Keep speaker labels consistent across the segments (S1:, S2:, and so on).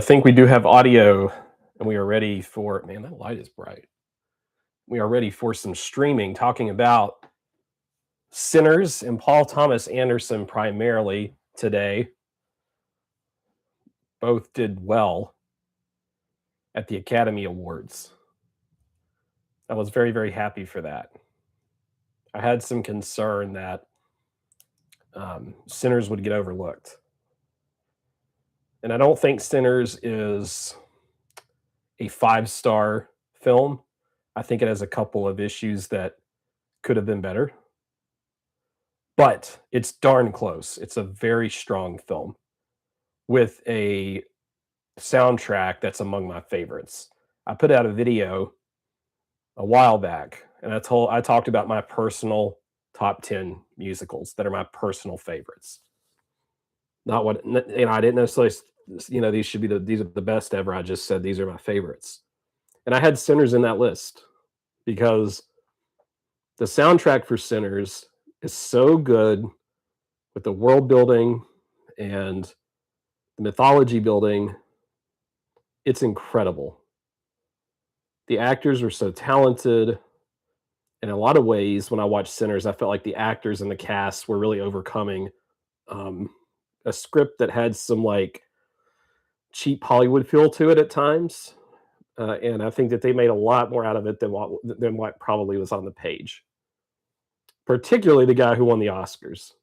S1: I think we do have audio, and we are ready for man, that light is bright. We are ready for some streaming, talking about Sinners and Paul Thomas Anderson primarily today. Both did well at the Academy Awards. I was very, very happy for that. I had some concern that Sinners would get overlooked. And I don't think Sinners is a 5-star film. I think it has a couple of issues that could have been better, but it's darn close. It's a very strong film with a soundtrack that's among my favorites. I put out a video a while back, and I talked about my personal top 10 musicals that are my personal favorites. Not what I didn't necessarily these are the best ever. I just said these are my favorites. And I had Sinners in that list because the soundtrack for Sinners is so good with the world building and the mythology building. It's incredible. The actors are so talented. In a lot of ways, when I watched Sinners, I felt like the actors and the cast were really overcoming a script that had some like cheap Hollywood feel to it at times. And I think that they made a lot more out of it than what probably was on the page. Particularly the guy who won the Oscars.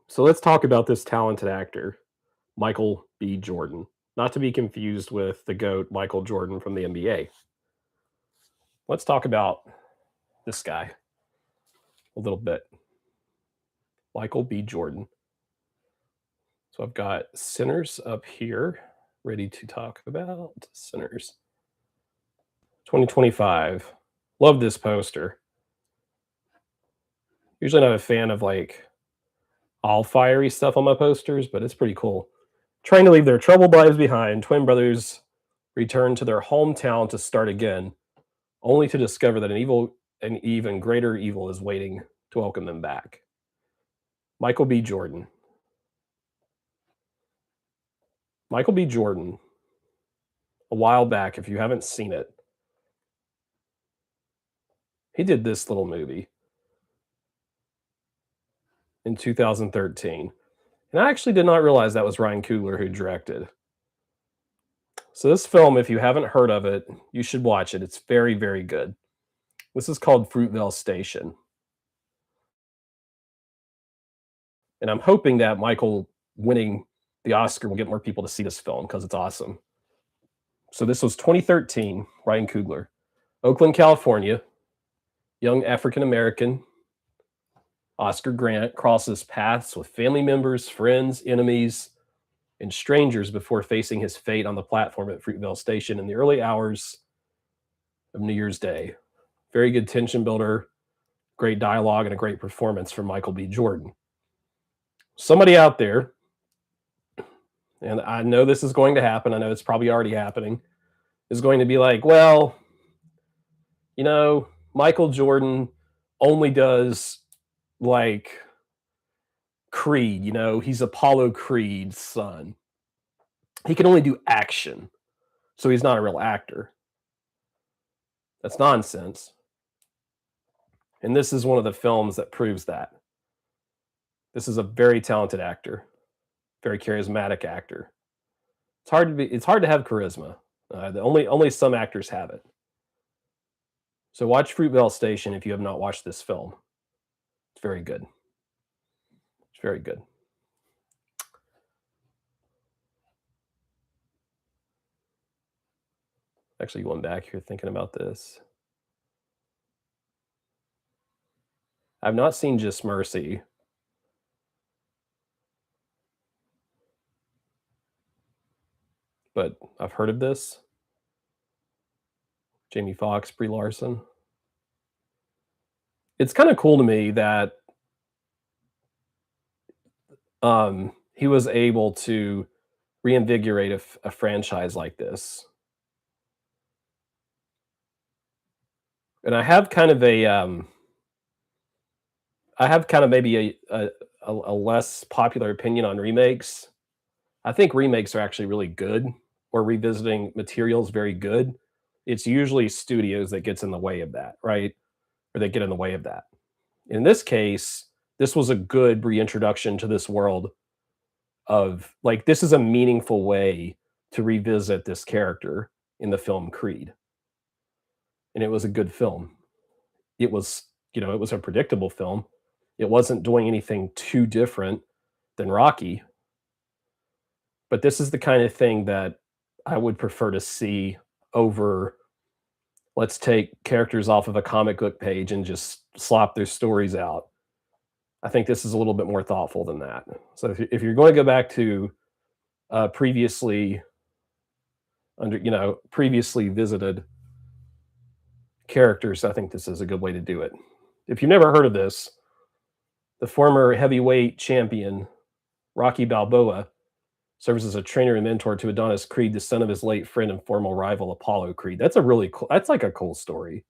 S1: So let's talk about this talented actor, Michael B. Jordan, not to be confused with the GOAT, Michael Jordan from the NBA. Let's talk about this guy a little bit. Michael B. Jordan. So I've got Sinners up here, ready to talk about Sinners. 2025. Love this poster. Usually not a fan of like all fiery stuff on my posters, but it's pretty cool. Trying to leave their troubled lives behind, twin brothers return to their hometown to start again, only to discover that an even greater evil is waiting to welcome them back. Michael B. Jordan. Michael B. Jordan, a while back, if you haven't seen it, he did this little movie in 2013. And I actually did not realize that was Ryan Coogler who directed. So this film, if you haven't heard of it, you should watch it. It's very, very good. This is called Fruitvale Station. And I'm hoping that Michael winning the Oscar will get more people to see this film because it's awesome. So this was 2013, Ryan Coogler. Oakland, California. Young African-American Oscar Grant crosses paths with family members, friends, enemies, and strangers before facing his fate on the platform at Fruitvale Station in the early hours of New Year's Day. Very good tension builder, great dialogue, and a great performance from Michael B. Jordan. Somebody out there, and I know this is going to happen, I know it's probably already happening, is going to be like, well, Michael Jordan only does like Creed, he's Apollo Creed's son. He can only do action, so he's not a real actor. That's nonsense. And this is one of the films that proves that. This is a very talented actor, very charismatic actor. It's hard to have charisma. Only some actors have it. So watch Fruitvale Station if you have not watched this film. It's very good. It's very good. Actually, going back here thinking about this. I've not seen Just Mercy. But I've heard of this. Jamie Foxx, Brie Larson. It's kind of cool to me that he was able to reinvigorate a franchise like this. And I have kind of maybe a less popular opinion on remakes. I think remakes are actually really good, or revisiting materials very good. It's usually studios that gets in the way of that, right? Or they get in the way of that. In this case, this was a good reintroduction to this world of like this is a meaningful way to revisit this character in the film Creed. And it was a good film. It was, it was a predictable film. It wasn't doing anything too different than Rocky, but this is the kind of thing that I would prefer to see over let's take characters off of a comic book page and just slop their stories out. I think this is a little bit more thoughtful than that. So if you're going to go back to previously previously visited characters, I think this is a good way to do it. If you've never heard of this, the former heavyweight champion Rocky Balboa serves as a trainer and mentor to Adonis Creed, the son of his late friend and former rival Apollo Creed. That's a really cool. That's like a cool story.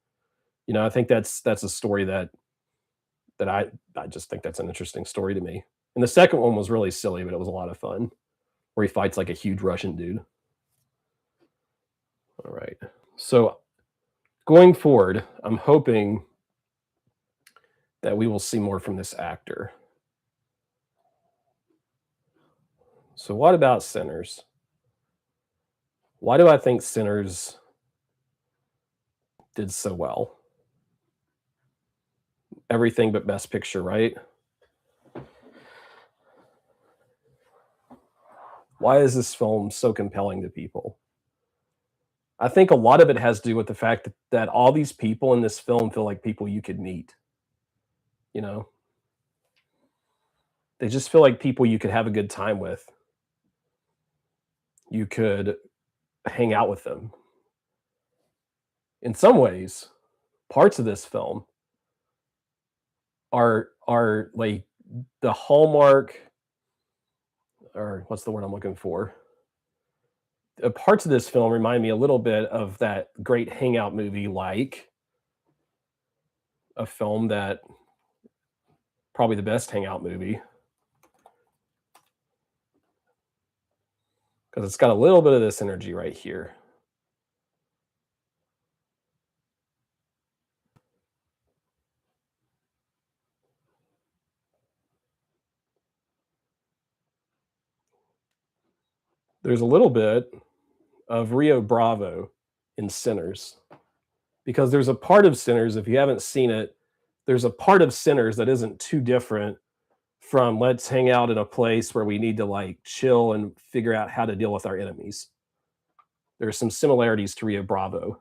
S1: I think that's a story that I just think that's an interesting story to me. And the second one was really silly, but it was a lot of fun, where he fights like a huge Russian dude. All right. So going forward, I'm hoping that we will see more from this actor. So what about Sinners? Why do I think Sinners did so well? Everything but Best Picture, right? Why is this film so compelling to people? I think a lot of it has to do with the fact that all these people in this film feel like people you could meet. You know, they just feel like people you could have a good time with. You could hang out with them. In some ways, parts of this film are like the hallmark, or what's the word I'm looking for? Parts of this film remind me a little bit of that great hangout movie, like a film that probably the best hangout movie because it's got a little bit of this energy right here. There's a little bit of Rio Bravo in Sinners because there's a part of Sinners, if you haven't seen it, there's a part of Sinners that isn't too different from let's hang out in a place where we need to like chill and figure out how to deal with our enemies. There's some similarities to Rio Bravo.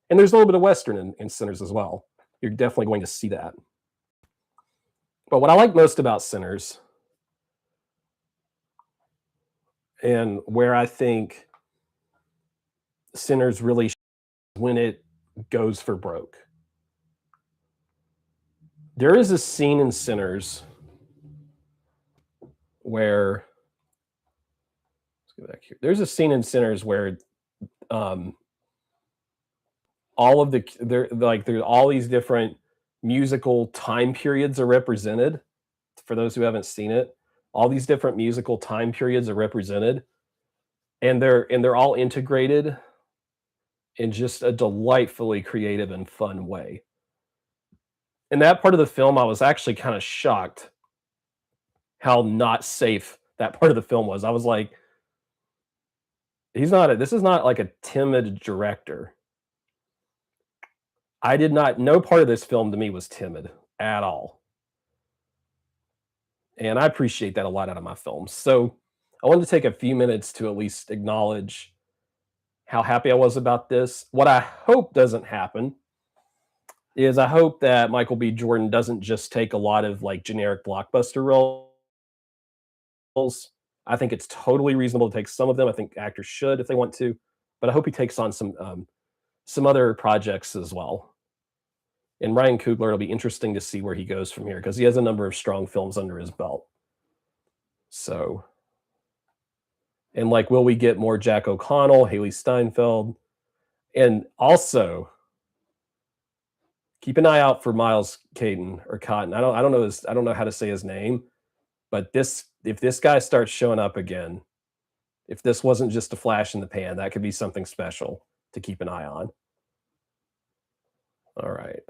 S1: And there's a little bit of Western in Sinners as well. You're definitely going to see that. But what I like most about Sinners, and where I think Sinners really when it goes for broke. There is a scene in Sinners where let's go back here. There's a scene in Sinners where um all of there's all these different musical time periods are represented. For those who haven't seen it, all these different musical time periods are represented, and they're all integrated in just a delightfully creative and fun way. In that part of the film, I was actually kind of shocked how not safe that part of the film was. I was like, this is not like a timid director. I did not no part of this film to me was timid at all. And I appreciate that a lot out of my films. So I wanted to take a few minutes to at least acknowledge how happy I was about this. What I hope doesn't happen is I hope that Michael B. Jordan doesn't just take a lot of like generic blockbuster roles. I think it's totally reasonable to take some of them. I think actors should if they want to, but I hope he takes on some other projects as well. And Ryan Coogler, it'll be interesting to see where he goes from here because he has a number of strong films under his belt. So, and like, will we get more Jack O'Connell, Haley Steinfeld, and also keep an eye out for Miles Caton or Cotton. I don't know how to say his name, But if this guy starts showing up again, if this wasn't just a flash in the pan, that could be something special to keep an eye on. All right.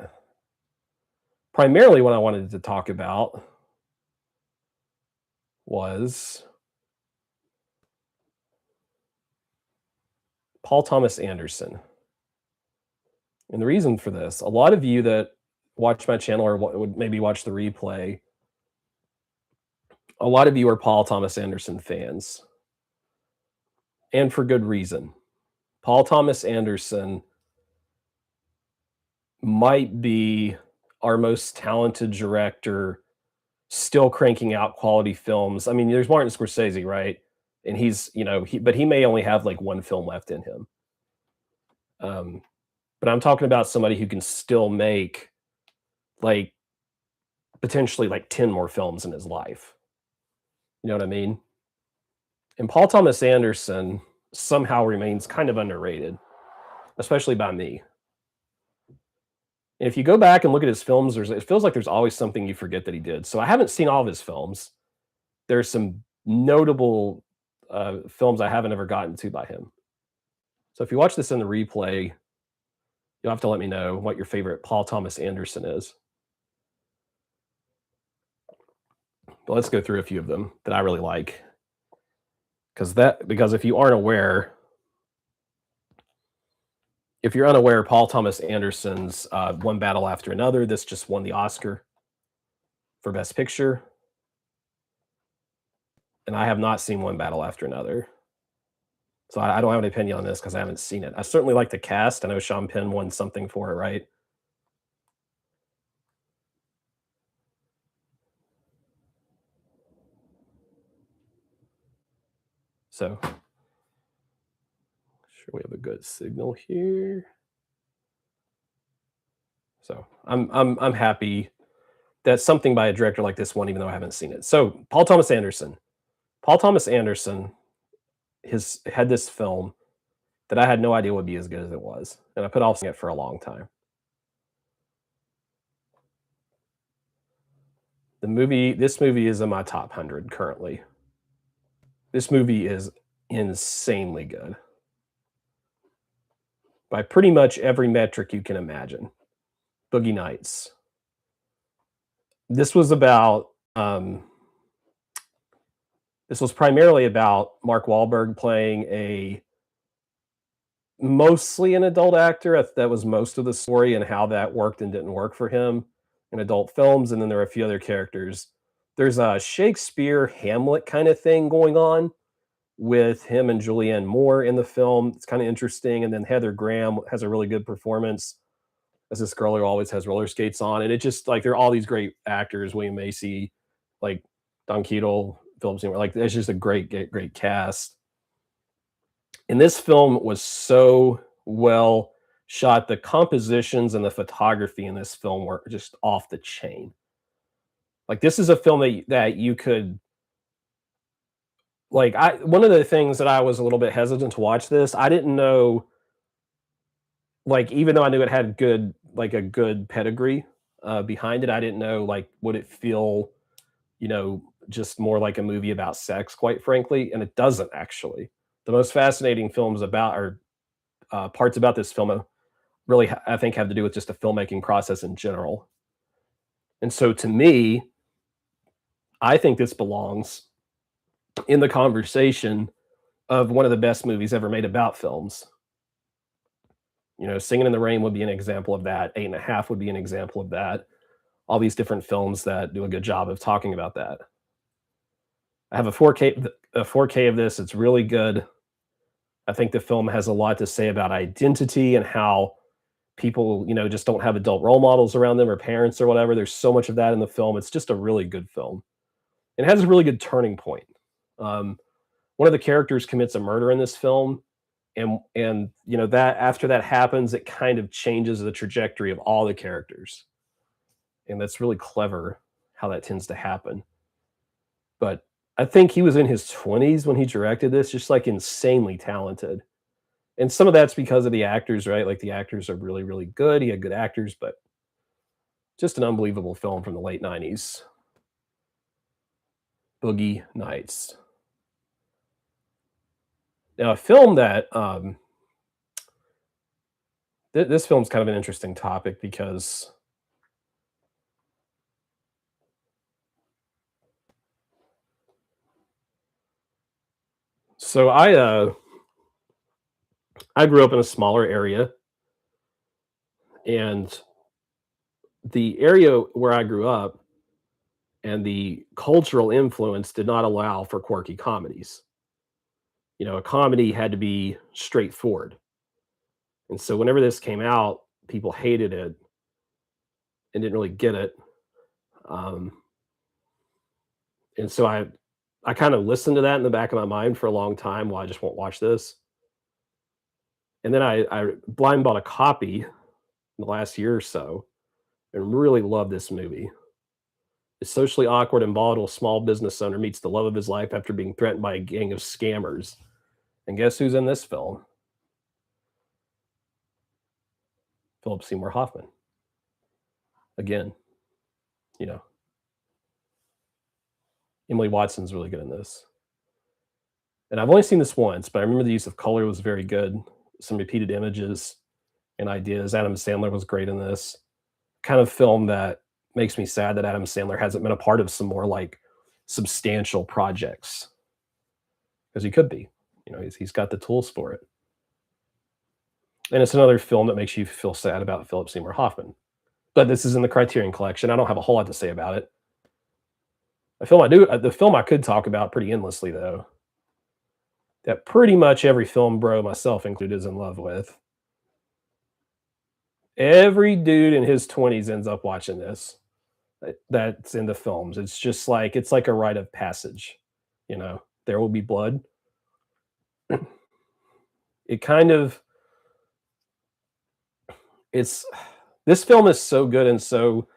S1: Primarily what I wanted to talk about was Paul Thomas Anderson. And the reason for this, a lot of you that watch my channel or would maybe watch the replay, a lot of you are Paul Thomas Anderson fans, and for good reason. Paul Thomas Anderson might be our most talented director, still cranking out quality films. I mean, there's Martin Scorsese, right? And he's, but he may only have like one film left in him. But I'm talking about somebody who can still make like potentially like 10 more films in his life. You know what I mean? And Paul Thomas Anderson somehow remains kind of underrated, especially by me. And if you go back and look at his films, it feels like there's always something you forget that he did. So I haven't seen all of his films. There's some notable films I haven't ever gotten to by him. So if you watch this in the replay, you'll have to let me know what your favorite Paul Thomas Anderson is. But let's go through a few of them that I really like. Because if you aren't aware, if you're unaware, Paul Thomas Anderson's One Battle After Another, this just won the Oscar for Best Picture. And I have not seen One Battle After Another. So I don't have an opinion on this because I haven't seen it. I certainly like the cast. I know Sean Penn won something for it, right? So sure we have a good signal here. So I'm happy that something by a director like this won, even though I haven't seen it. So Paul Thomas Anderson. Paul Thomas Anderson had this film that I had no idea would be as good as it was, and I put off seeing it for a long time. This movie is in my top 100 currently. This movie is insanely good by pretty much every metric you can imagine. Boogie Nights. This was primarily about Mark Wahlberg playing mostly an adult actor. That was most of the story and how that worked and didn't work for him in adult films. And then there are a few other characters. There's a Shakespeare Hamlet kind of thing going on with him and Julianne Moore in the film. It's kind of interesting. And then Heather Graham has a really good performance as this girl who always has roller skates on. And it just like there are all these great actors, William Macy, like Don Cheadle, Philip Seymour. Like it's just a great cast. And this film was so well shot. The compositions and the photography in this film were just off the chain. Like this is a film that you could one of the things that I was a little bit hesitant to watch this, I didn't know, like, even though I knew it had a good pedigree behind it, I didn't know, like, would it feel, just more like a movie about sex, quite frankly, and it doesn't actually. The most fascinating films parts about this film really, I think, have to do with just the filmmaking process in general. And so to me, I think this belongs in the conversation of one of the best movies ever made about films. Singing in the Rain would be an example of that. 8.5 would be an example of that. All these different films that do a good job of talking about that. I have a 4K of this. It's really good. I think the film has a lot to say about identity and how people, just don't have adult role models around them or parents or whatever. There's so much of that in the film. It's just a really good film. It has a really good turning point. One of the characters commits a murder in this film, and that after that happens, it kind of changes the trajectory of all the characters, and that's really clever how that tends to happen. But I think he was in his 20s when he directed this, just like insanely talented. And some of that's because of the actors, right? Like the actors are really, really good. He had good actors, but just an unbelievable film from the late 90s. Boogie Nights. Now, a film that this film's kind of an interesting topic because so I grew up in a smaller area, and the area where I grew up and the cultural influence did not allow for quirky comedies. You know, a comedy had to be straightforward. And so whenever this came out, people hated it and didn't really get it. Um, and so I kind of listened to that in the back of my mind for a long time. Well, I just won't watch this. And then I blind bought a copy in the last year or so and really loved this movie. The socially awkward and volatile small business owner meets the love of his life after being threatened by a gang of scammers. And guess who's in this film? Philip Seymour Hoffman. Again, you know, Emily Watson's really good in this. And I've only seen this once, but I remember the use of color was very good. Some repeated images and ideas. Adam Sandler was great in this. Kind of film that makes me sad that Adam Sandler hasn't been a part of some more like substantial projects because he could be. You know, he's got the tools for it. And it's another film that makes you feel sad about Philip Seymour Hoffman. But this is in the Criterion Collection. I don't have a whole lot to say about it. The film I could talk about pretty endlessly though, that pretty much every film bro, myself included, is in love with. Every dude in his 20s ends up watching this. That's in the films. It's just like it's like a rite of passage, you know. There Will Be Blood. It kind of it's this film is so good and so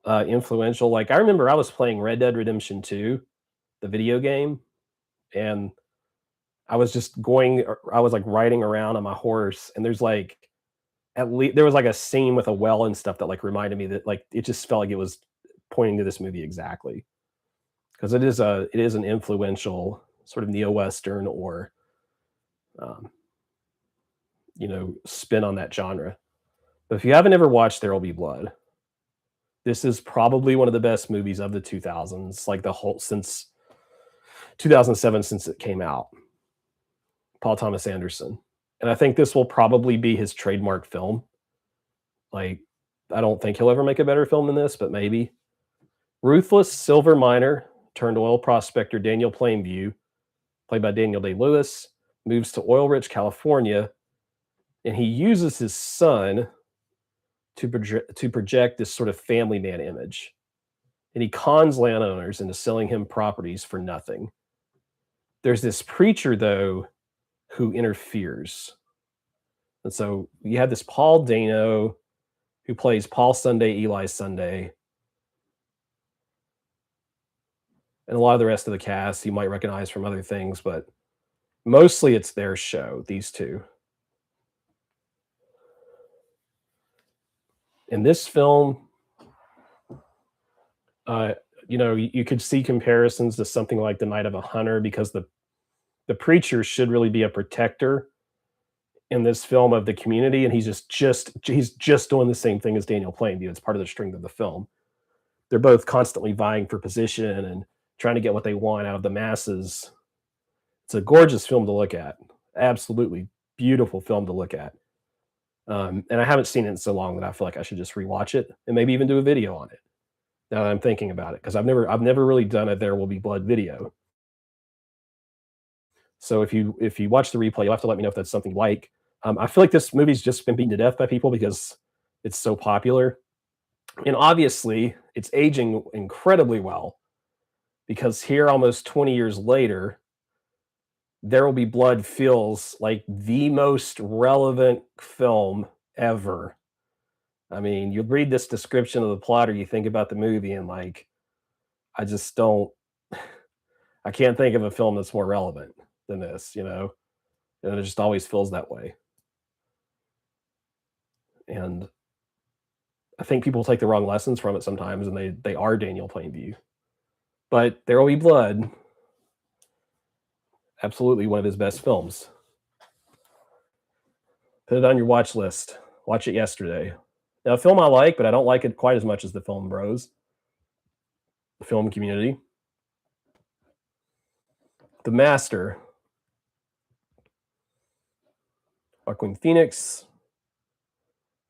S1: influential. Like I remember I was playing Red Dead Redemption 2, the video game, and I was like riding around on my horse, and there's like at least there was like a scene with a well and stuff that like reminded me that like it just felt like it was pointing to this movie exactly because it is an influential sort of neo-western or um, you know, spin on that genre. But if you haven't ever watched There Will Be Blood, this is probably one of the best movies of the 2000s, like the whole since 2007 since it came out. Paul Thomas Anderson. And I think this will probably be his trademark film. Like, I don't think he'll ever make a better film than this, but maybe. Ruthless silver miner turned oil prospector Daniel Plainview, played by Daniel Day-Lewis, moves to oil-rich California, and he uses his son to project this sort of family man image. And he cons landowners into selling him properties for nothing. There's this preacher, though, who interferes. And so you have this Paul Dano who plays Paul Sunday, Eli Sunday, and a lot of the rest of the cast you might recognize from other things, but mostly it's their show, these two. In this film, you know, you could see comparisons to something like The Night of a Hunter because the preacher should really be a protector in this film of the community, and he's just doing the same thing as Daniel Plainview. It's part of the strength of the film. They're both constantly vying for position and trying to get what they want out of the masses. It's a gorgeous film to look at. Absolutely beautiful film to look at. And I haven't seen it in so long that I feel like I should just rewatch it and maybe even do a video on it. Now that I'm thinking about it, because I've never really done a There Will Be Blood video. So if you watch the replay, you'll have to let me know if that's something you like. I feel like this movie's just been beaten to death by people because it's so popular. And obviously, it's aging incredibly well because here, almost 20 years later, There Will Be Blood feels like the most relevant film ever. I mean, you read this description of the plot or you think about the movie, and like, I just don't, I can't think of a film that's more relevant than this, you know? And it just always feels that way. And I think people take the wrong lessons from it sometimes, and they are Daniel Plainview. But There Will Be Blood, absolutely one of his best films. Put it on your watch list. Watch it yesterday. Now, a film I like, but I don't like it quite as much as the Film Bros, the film community. The Master. Joaquin Phoenix,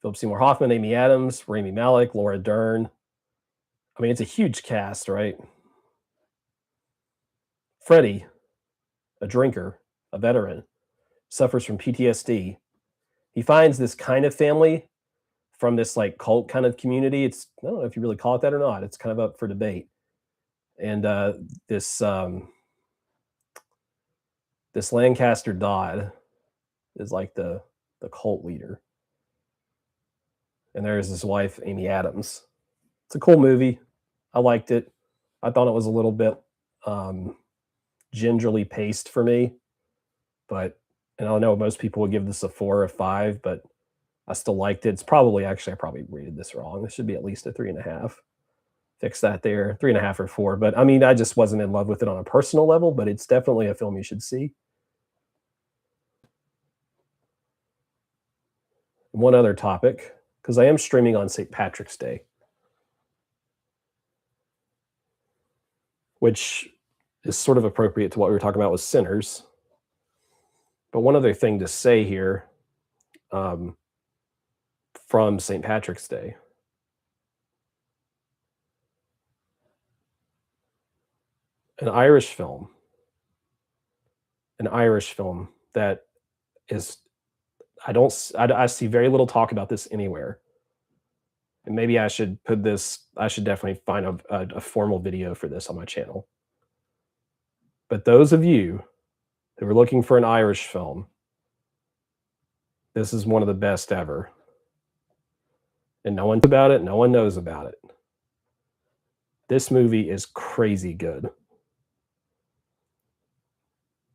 S1: Philip Seymour Hoffman, Amy Adams, Rami Malek, Laura Dern. I mean, it's a huge cast, right? Freddie, a drinker, a veteran, suffers from PTSD. He finds this kind of family from this like cult kind of community. I don't know if you really call it that or not. It's kind of up for debate. And this this Lancaster Dodd is like the cult leader. And there's his wife, Amy Adams. It's a cool movie. I liked it. I thought it was a little bit gingerly paced for me, but and I know most people would give this a 4 or 5, but I still liked it. It's probably I probably rated this wrong. This should be at least a 3.5. Fix that there, 3.5 or 4. But I mean, I just wasn't in love with it on a personal level, but it's definitely a film you should see. One other topic, because I am streaming on St. Patrick's Day, which is sort of appropriate to what we were talking about with Sinners. But one other thing to say here from St. Patrick's Day. An Irish film that is, I see very little talk about this anywhere. And maybe I should definitely find a formal video for this on my channel. But those of you who are looking for an Irish film, this is one of the best ever. And no one knows about it. This movie is crazy good.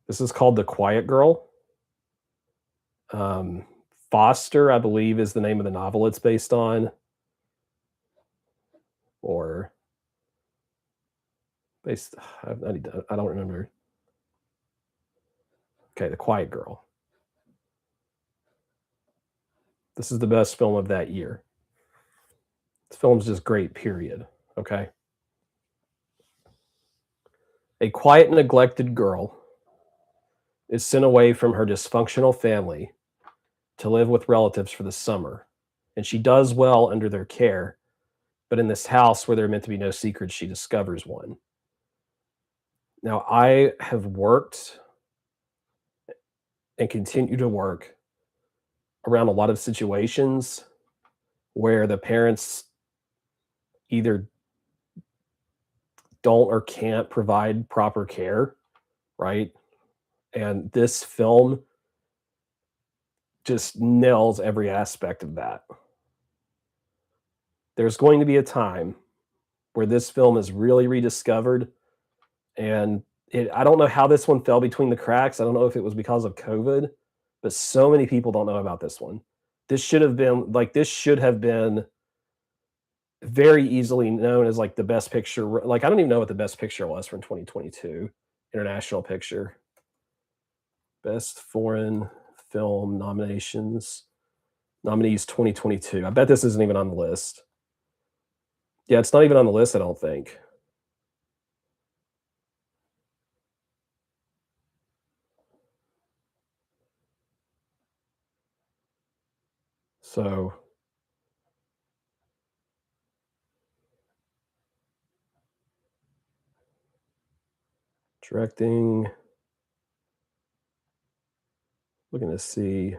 S1: This is called The Quiet Girl. Foster, I believe, is the name of the novel it's based on. Or based, I don't remember. Okay, The Quiet Girl. This is the best film of that year. This film's just great, period. Okay. A quiet, neglected girl is sent away from her dysfunctional family to live with relatives for the summer. And she does well under their care. But in this house where there are meant to be no secrets, she discovers one. Now, I have worked and continue to work around a lot of situations where the parents either don't or can't provide proper care, right? And this film just nails every aspect of that. There's going to be a time where this film is really rediscovered, and I don't know how this one fell between the cracks. I don't know if it was because of COVID, but so many people don't know about this one. This should have been very easily known as like the best picture. Like, I don't even know what the best picture was from 2022 international picture. Best foreign film nominees 2022. I bet this isn't even on the list. Yeah, it's not even on the list, I don't think. So directing, looking to see.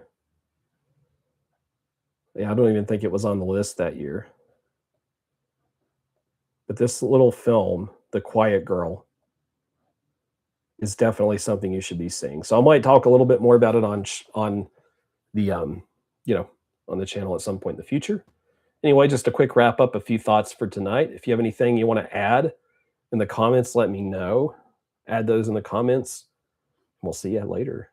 S1: Yeah, I don't even think it was on the list that year. But this little film, The Quiet Girl, is definitely something you should be seeing. So I might talk a little bit more about it on the on the channel at some point in the future. Anyway, just a quick wrap up, a few thoughts for tonight. If you have anything you want to add in the comments, let me know. Add those in the comments. We'll see you later.